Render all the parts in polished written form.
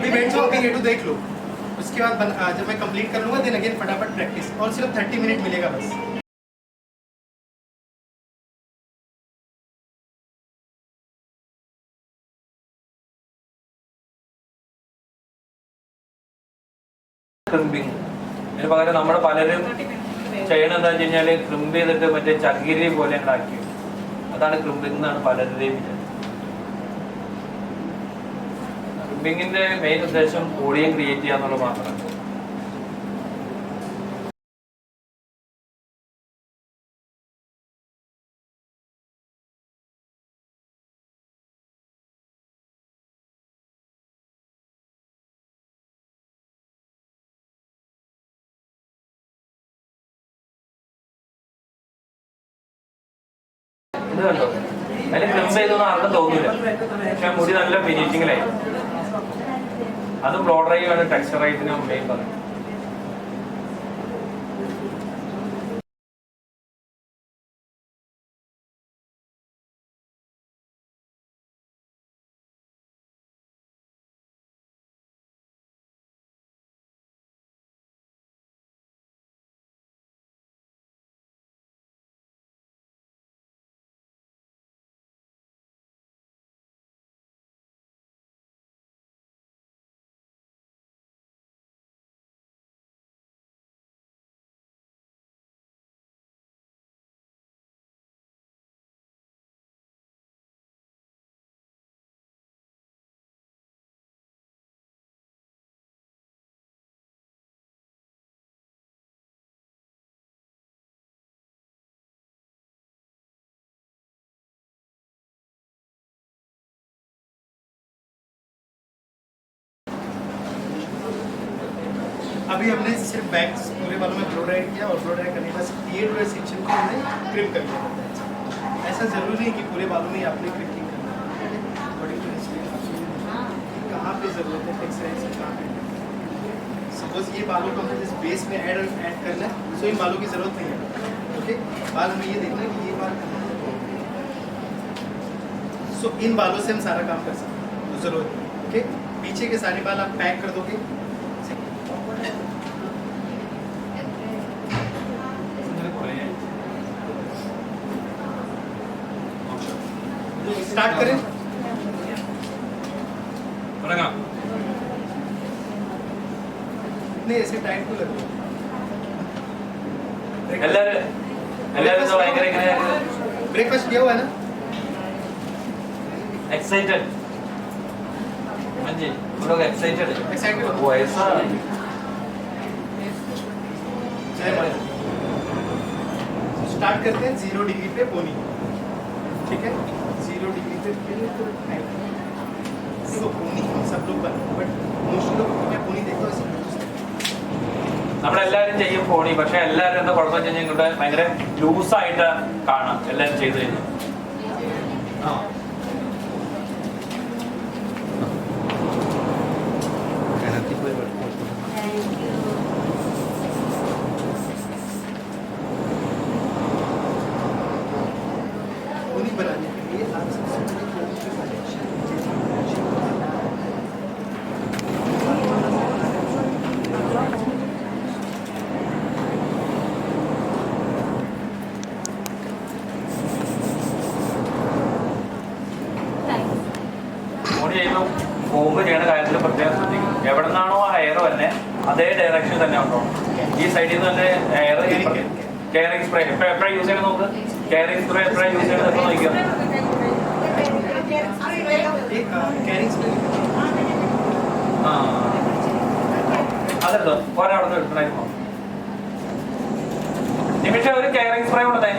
अभी बैठ जाओ, अभी ये तो देख लो, उसके बाद जब मैं कंप्लीट कर लूँगा देन अगेन फटाफट प्रैक्टिस, और सिर्फ 30 मिनट मिलेगा बस। ക്രിമ്പിങ് ഇതിന് പകരം നമ്മുടെ പലരും ചെയ്യണമെന്ന് വെച്ച് കഴിഞ്ഞാൽ ക്രിമ്പ് ചെയ്തിട്ട് മറ്റേ ചകിരി പോലെ ഉണ്ടാക്കി, അതാണ് ക്രിമ്പിംഗ് എന്നാണ് പലരുടെയും വിചാരം. ക്രിമ്പിങ്ങിന്റെ മെയിൻ ഉദ്ദേശം വോളിയം ക്രിയേറ്റ് ചെയ്യുക എന്നുള്ളത് മാത്രമാണ്. ഇത് കണ്ടോ, അതിന് ക്രിമ്പ് ചെയ്തൊന്നും ആർക്കും തോന്നില്ല, പക്ഷെ മുടി നല്ല ഫിനിഷിങ്ങിലായി. അത് ബ്ലോ ഡ്രൈ ആണ് ടെക്സ്ചറൈസിന് മെയിൻ പറയുന്നത്. अभी हमने सिर्फ बैक पूरे बालों में ब्लो ड्राई किया, और ब्लो ड्राई करने के बाद क्रिएट हुए सेक्शन को हमने क्रिप कर लिया। ऐसा जरूरी नहीं कि पूरे बालों में ही आपने क्रिपिंग करना है, कहाँ पे जरूरत है टेक्सचराइज कहाँ पे। सपोज ये बालों को हमें जिस बेस में ऐड करना है, सो इन बालों की जरूरत नहीं है। ओके, बाल हमें ये देखना है कि ये बाल कहाँ है, सो इन बालों से हम सारा काम कर सकते हैं, तो जरूरत नहीं। ओके, पीछे के सारे बाल आप पैक कर दोगे। स्टार्ट करें, नहीं ऐसे टाइम को लगे। ब्रेकफास्ट किया हुआ है ना? एक्साइटेड जी, हम लोग एक्साइटेड है। एक्साइटेड वो ऐसा स्टार्ट करते हैं 0 डिग्री पे पोनी, ठीक है? 0 डिग्री पे देखो पोनी हम सब लोग बनाते, बट मोस्टली लोग मैं पोनी देखता हूँ നമ്മളെല്ലാവരും ചെയ്യും ഫോണി, പക്ഷെ എല്ലാവരും എന്താ കുഴപ്പമെന്ന് വെച്ച് കഴിഞ്ഞാൽ ഭയങ്കര ലൂസായിട്ട് കാണാം എല്ലാവരും ചെയ്ത് കഴിഞ്ഞാൽ. पोनी बनाने के लिए आप सबसे पहले കോമ്പ് ചെയ്യണ കാര്യത്തിൽ പ്രത്യേകം ശ്രദ്ധിക്കും. എവിടെ നിന്നാണോ ആ ഹെയർ തന്നെ അതേ ഡയറക്ഷൻ തന്നെ ഉണ്ടോ. ഈ സൈഡിൽ നിന്ന് തന്നെ ഹെയർ കെയറിംഗ് സ്പ്രേ എപ്പോഴാണ് യൂസ് ചെയ്യണം നോക്ക്. കെയറിംഗ് സ്പ്രേ എപ്പോഴാണ് യൂസ് ചെയ്യണത് എപ്പോൾ നോക്കിയോ. അതെടുത്തോ, ഒരാളെ എടുക്കണമായിരുന്നു. നിമിഷം ഒരു കെയറിംഗ് സ്പ്രേ ഉള്ളതേ.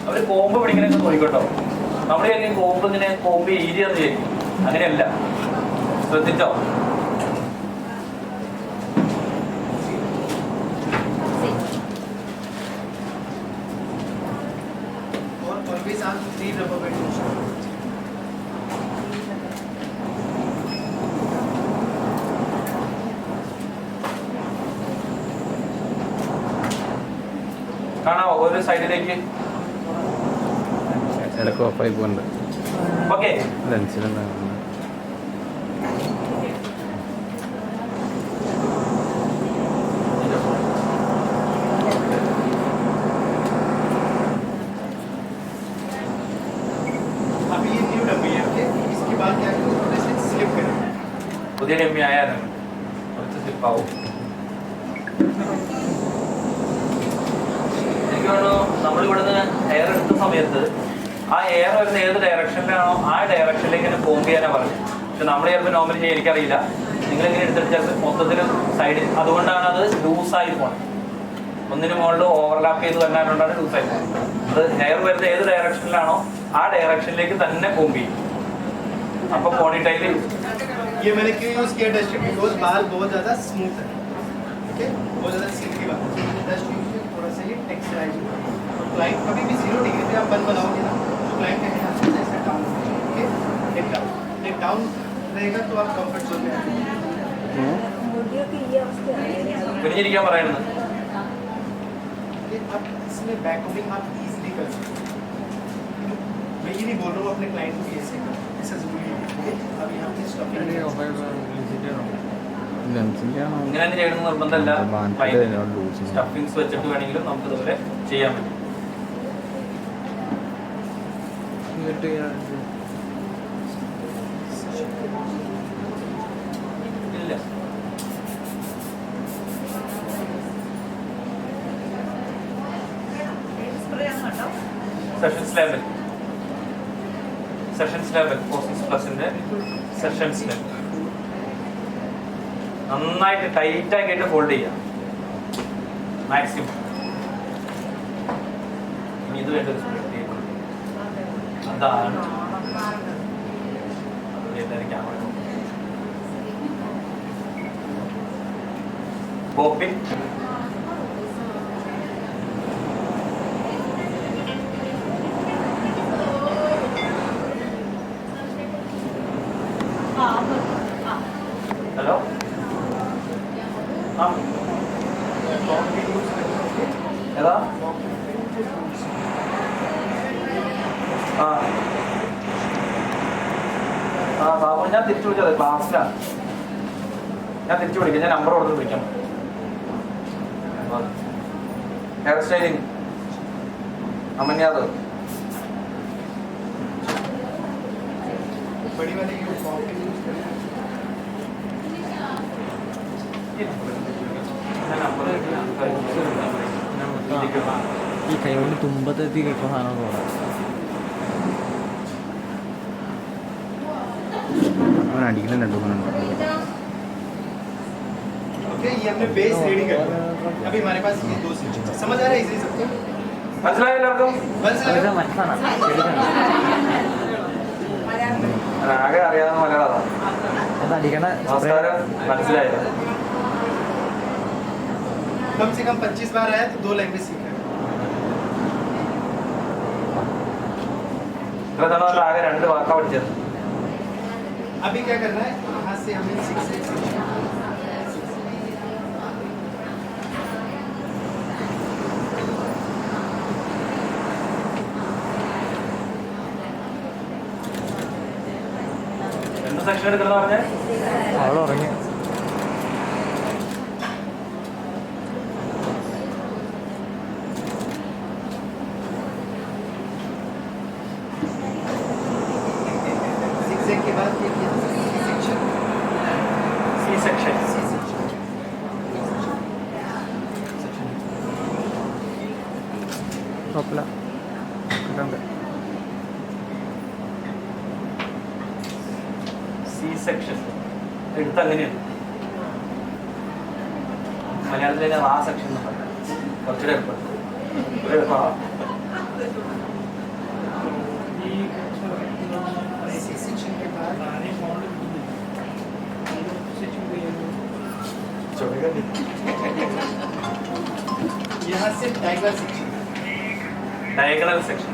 അവര് കോമ്പ് പിടിക്കണൊക്കെ നോക്കിക്കോട്ടോ. നമ്മൾ വിചാരിക്കും കോമ്പ് ഇങ്ങനെ കോമ്പ് ഈരിയെന്ന് വിചാരിക്കും, അങ്ങനെയല്ല. ശ്രദ്ധിച്ചോ. കാണാവോ ഒരു സൈഡിലേക്ക് ഇടയ്ക്ക് ഓഫായി പോകുന്നുണ്ട്. ഓക്കെ ലെൻസിലുണ്ടാകുന്നത് अभी ये न्यू डब्बी है, ओके? इसके बाद क्या करें, थोड़े से स्लिप करें. പുതിയ ഡമ്മി ആയാലും കുറച്ച് സ്ലിപ്പാവും. എനിക്ക് തോന്നുന്നു നമ്മളിവിടുന്ന് എയർ എടുത്ത സമയത്ത് ആ എയർ വരുന്ന ഏത് ഡയറക്ഷനിലാണോ ആ ഡയറക്ഷനിലേക്ക് തന്നെ കോമ്പ് ചെയ്യാനാണ് പറഞ്ഞത്. പക്ഷെ നമ്മൾ ചിലപ്പോൾ നോർമലി ചെയ്യാൻ എനിക്കറിയില്ല. നിങ്ങളിങ്ങനെ എടുത്തിട്ട് ചിലപ്പോൾ മൊത്തത്തിൽ സൈഡിൽ, അതുകൊണ്ടാണ് അത് ലൂസായി പോകുന്നത്. ഒന്നിന് മുകളിൽ ഓവർലാപ്പ് ചെയ്ത് വരാനുകൊണ്ടാണ് ലൂസായി പോകുന്നത്. അത് എയർ വരുന്ന ഏത് ഡയറക്ഷനിലാണോ ആ ഡയറക്ഷനിലേക്ക് തന്നെ കോമ്പ് ചെയ്യും. അപ്പോൾ പോണിറ്റൈൽ ये मैंने क्यों यूज किया डस्ट बिकॉज बाल बहुत ज्यादा स्मूथ है, ओके? बहुत ज्यादा सिल्की बाल. डस्ट यूज से थोड़ा सा ये टेक्सचराइज होगा. और क्लाइंट कभी भी 0 डिग्री पे आप बन बनाओगे ना तो क्लाइंट के हाथ से ऐसा डाउन होगा, ओके? एक डाउन रहेगा तो आप कंफर्ट जोन में आ जाओगे. കുനിഞ്ഞിരിക്കാൻ പറയുന്നത്. आप इसमें बैक कमिंग आप इजीली कर सकते हो. मैं ये नहीं बोल रहा हूँ अपने क्लाइंट को ऐसे करो, ऐसा जरूरी है. अब यहाँ पे स्टफिंग ലെൻസിൻ്റെ ആണോ ഇങ്ങനെ തന്നെ ചെയ്യണമെന്ന് നിർബന്ധമല്ല. ബാൻഡിൻ്റെ ലൂസ് സ്റ്റഫിങ്സ് വെച്ചിട്ട് വേണമെങ്കിലും നമുക്ക് ഇതുപോലെ ചെയ്യാൻ പറ്റും. ഇല്ല, സെഷൻസ് ലെവൽ ഫോസിക്സ് പ്ലസിന്റെ സെഷൻസ് ലെവൽ നന്നായിട്ട് ടൈറ്റ് ആക്കിയിട്ട് ഫോൾഡ് ചെയ്യാം മാക്സിമം. ഇനി ഇത് വേണ്ട അതാണ് എല്ലാവരും ക്യാമറ കോപ്പി. ഹലോ, ആ ഏതാ? ആ ആ സാബു, ഞാൻ തിരിച്ചു വിളിച്ചത് ക്ലാസ്സിലാണ്. ഞാൻ തിരിച്ചു വിളിക്കാം. ഞാൻ നമ്പർ കൊടുത്ത് വിളിക്കാം. ഹെയർ സ്റ്റൈലിംഗ് അമന്യാദ്. बड़ी वाली यूज कॉफी यूज करें. ഈ കൈകൊണ്ട് തുമ്പത്തെത്തി കഴിക്കുന്ന സാധനം തോന്നാം. അവൻ അടിക്കുന്ന രണ്ടു മൂന്നുണ്ട്. ओके, ये हमने बेस रेडी कर लिया. अभी हमारे पास ये दो स्विच समझ आ रहा है इजी सबको? മനസ്സിലായോ എല്ലാവർക്കും? മനസ്സിലായോ? ആകെ അറിയാവുന്ന മലയാളം. അടിക്കണ നമസ്കാരം, മനസ്സിലായോ? कम से कम 25 बार आया तो 2 लैंग्वेज सीख रहे. ഇത്ര തവണ ആകെ 2 വാക്കാ പഠിച്ചത്. अभी क्या करना है, यहाँ से हमें 6 से എന്ത് സെക്ഷൻ എടുക്കുന്ന പറഞ്ഞേ? അവൾ ഉറങ്ങി. zigzag के बाद ये सेक्शन സി സെക്ഷൻ. കുഴപ്പമില്ല, കിട്ടണ്ട്. സി സെക്ഷൻ എടുത്ത് അങ്ങനെയാണ്. മലയാളത്തിലേക്ക് ആ സെക്ഷൻ എന്ന് പറയാം. കുറച്ചുകൂടെ എളുപ്പം. सी सेक्शन के बाद यहाँ से diagonal section. Diagonal section.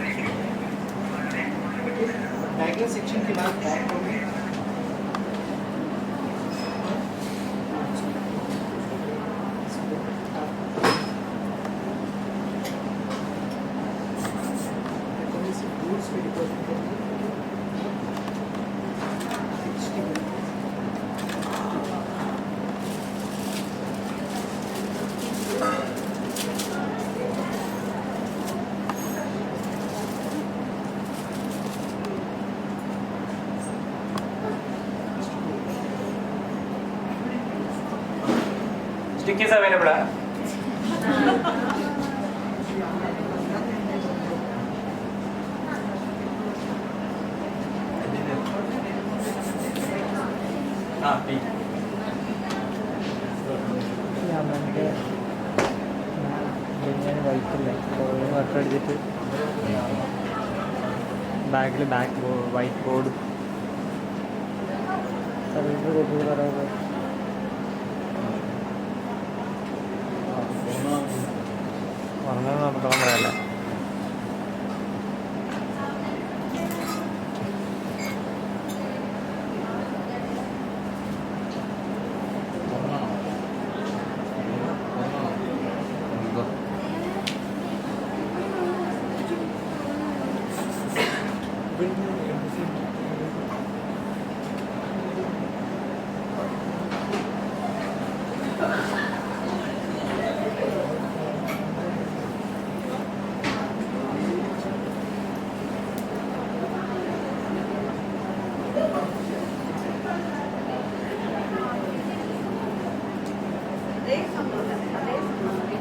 Diagonal section के बाद बैक होगी. Stick is available. വൈറ്റല്ലേ വർക്ക് അടിച്ചിട്ട് ബാക്കിൽ വൈറ്റ് ബോർഡ് സർവീസ് കൊടുത്തത് പറയാതെ ഉറങ്ങാൻ നോക്കണം പറയല്ലേ.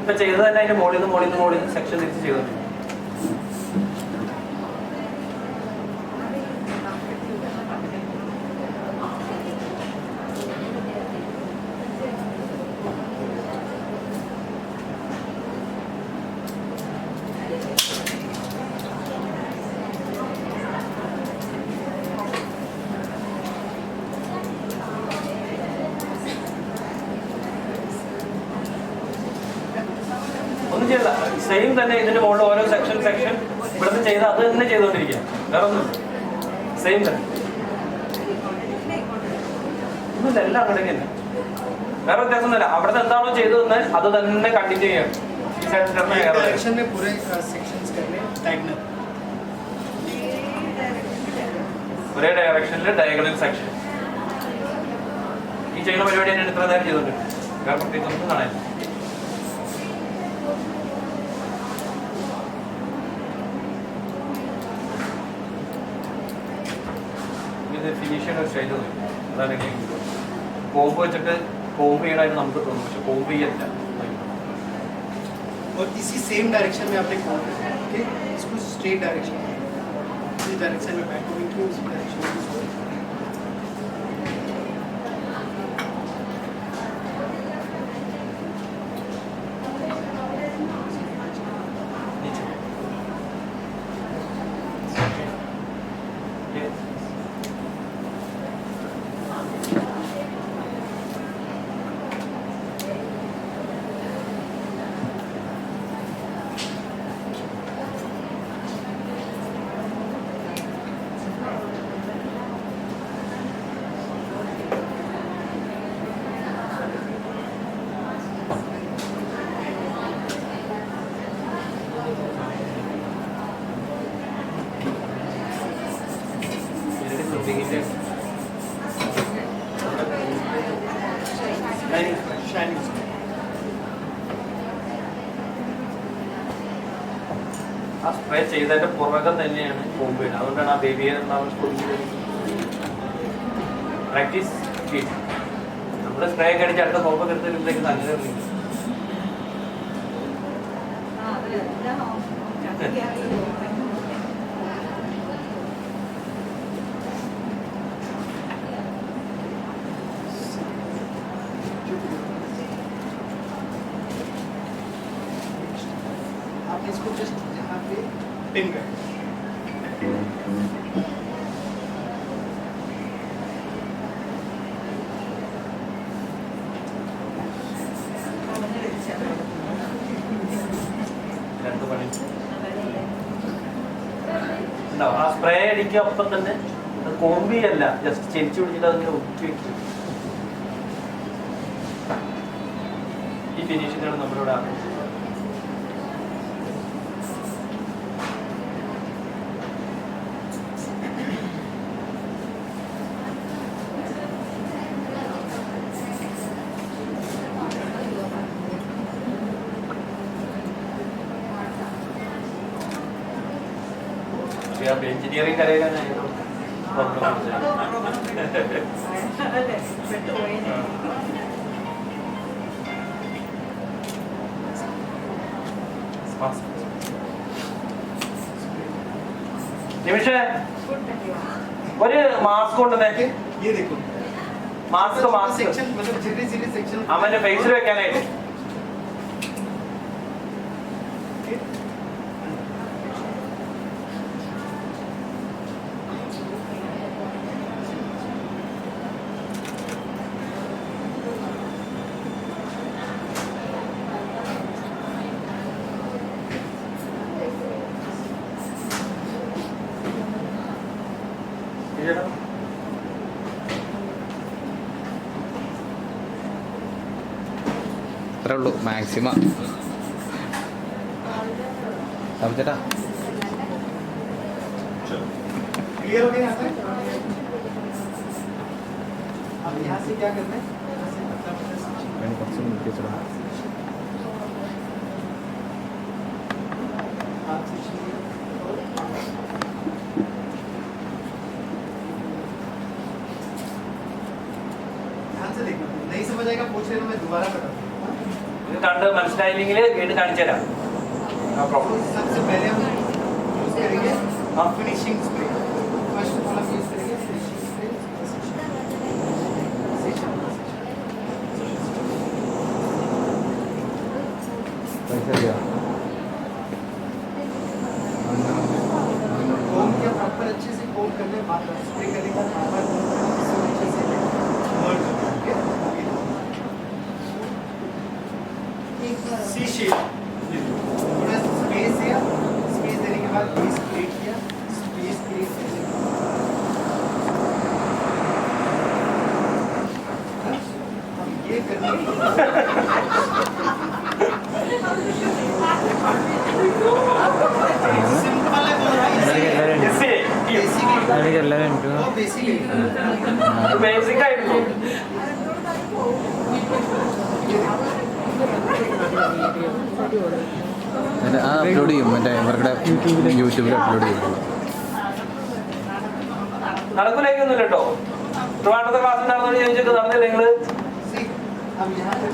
ഇപ്പൊ ചെയ്തത് തന്നെ അതിന്റെ മോളിൽ നിന്ന് സെക്ഷൻ തിരിച്ച് ചെയ്തോണ്ട് സെയിം തന്നെ ഇതിന്റെ മുകളിൽ ഓരോ സെക്ഷൻ ഇവിടുന്ന് ചെയ്ത് അത് തന്നെ ചെയ്തുകൊണ്ടിരിക്കുക. വേറെ ഒന്നും സെയിം തന്നെ ഒന്നുമില്ല, എല്ലാം അങ്ങനെ തന്നെ. വേറെ വ്യത്യാസമൊന്നുമില്ല. അവിടുത്തെ എന്താണോ ചെയ്തതെന്ന് അത് തന്നെ കണ്ടിന്യൂ ചെയ്യണം. ഈ ഒരേ ഡയറക്ഷനിൽ ഡയഗണൽ സെക്ഷൻ. ഈ ചെയ്യുന്ന പരിപാടി തന്നെ ഇത്ര നേരം ചെയ്തോണ്ട് വേറെ പ്രത്യേകിച്ച് ഒന്നും കാണാനില്ല. ഫിനിഷിംഗ് ഒരു സ്റ്റൈൽ തോന്നി. അതാണ് കോമ്പ് വെച്ചിട്ട് കോമ്പ് ചെയ്യണമായിട്ട് നമുക്ക് തോന്നും, പക്ഷെ കോമ്പ് ചെയ്യല്ല. और इसी सेम डायरेक्शन में आपने कॉल करना है, ओके? इसको स्ट्रेट डायरेक्शन में, इस डायरेक्शन में बैक मूविंग की उसी डायरेक्शन में इसको ആ സ്പ്രേ ചെയ്തതിന്റെ പുറകം തന്നെയാണ് കോമ്പ് ചെയ്യുന്നത്. അതുകൊണ്ടാണ് ആ ബേബിയെ പ്രാക്ടീസ് ചെയ്ത് നമ്മൾ സ്പ്രേ ഒക്കെ അടിച്ച് അടുത്ത കോമ്പൊക്കെ എടുത്തിട്ടുണ്ടെങ്കിൽ നല്ല आप इसको जस्ट यहाँ पे पिन कर ആ സ്പ്രേ അടിക്കുക. ഒപ്പം തന്നെ കോമ്പിയല്ല, ജസ്റ്റ് ചെരിച്ചു പിടിച്ചിട്ട് അതിന്റെ ഒട്ടി വെക്കും. ഈ ഫിനിഷിംഗാണ് നമ്മളിവിടെ ആക്കുന്നത്. എഞ്ചിനീയറിംഗ് കരയിലായിരുന്നു നിമിഷേ ഒരു മാസ്ക് കൊണ്ടുവന്നേ. ये देखो മാസ്ക് മാസ്ക് सेक्शन मतलब चिल्ली चिल्ली सेक्शन അവന്റെ ഫേസിൽ വെക്കാനായിട്ട്. അത്രേ ഉള്ളൂ മാക്സിമം. ചേട്ടാ क्लियर हो गया यहाँ तक? अब यहाँ से क्या करना है? यहाँ से ഞാൻ കുറച്ച് നിർത്തിച്ചിടാം. हाथ से छीनिए और ध्यान से देखना. नहीं समझ आएगा पूछ लेना, मैं दोबारा बताऊँ. ഇത് കണ്ട് മനസ്സിലായില്ലെങ്കിൽ വീണ്ടും കാണിച്ചു തരാം. No problem. सबसे पहले हम यूज करेंगे finishing spray. First of all हम यूज करेंगे फिनिशिंग स्प्रे. പൈസ അറിയാം. कोम के प्रॉपर अच्छे से कोम करने बाद स्प्रे करने का बार-बार कोम करना जिससे अच्छे से मर्ज हो. ओके सी शेप. थोड़ा स्पेस है, स्पेस देने के बाद बेस क्रिएट किया, स्पेस क्रिएट करने के बाद हम ये करने सिंपल है എനിക്കെല്ലാവരും എനിക്ക് वो बेसिकली ബേസിക് ആയിരുന്നു. ആ അപ്ലോഡ് ചെയ്യും മറ്റേ ഇവരുടെ യൂട്യൂബിൽ അപ്ലോഡ് ചെയ്യും. നടക്കൂലേക്കൊന്നുമില്ല കേട്ടോ. ട്രിവാൻഡ്രത്തെ ക്ലാസ് ഉണ്ടായിരുന്നോട് ചോദിച്ചിട്ട് നടന്നില്ല നിങ്ങള്. हम यहाँ पे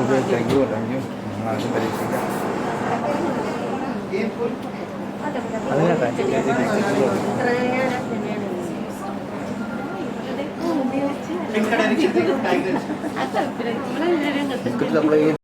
ഓക്കെ താങ്ക് യു ആദ്യം പരീക്ഷിക്കാം. ये फुल അതിനകത്ത് इनका डायरेक्शन देखो टाइगर നമ്മൾ ഈ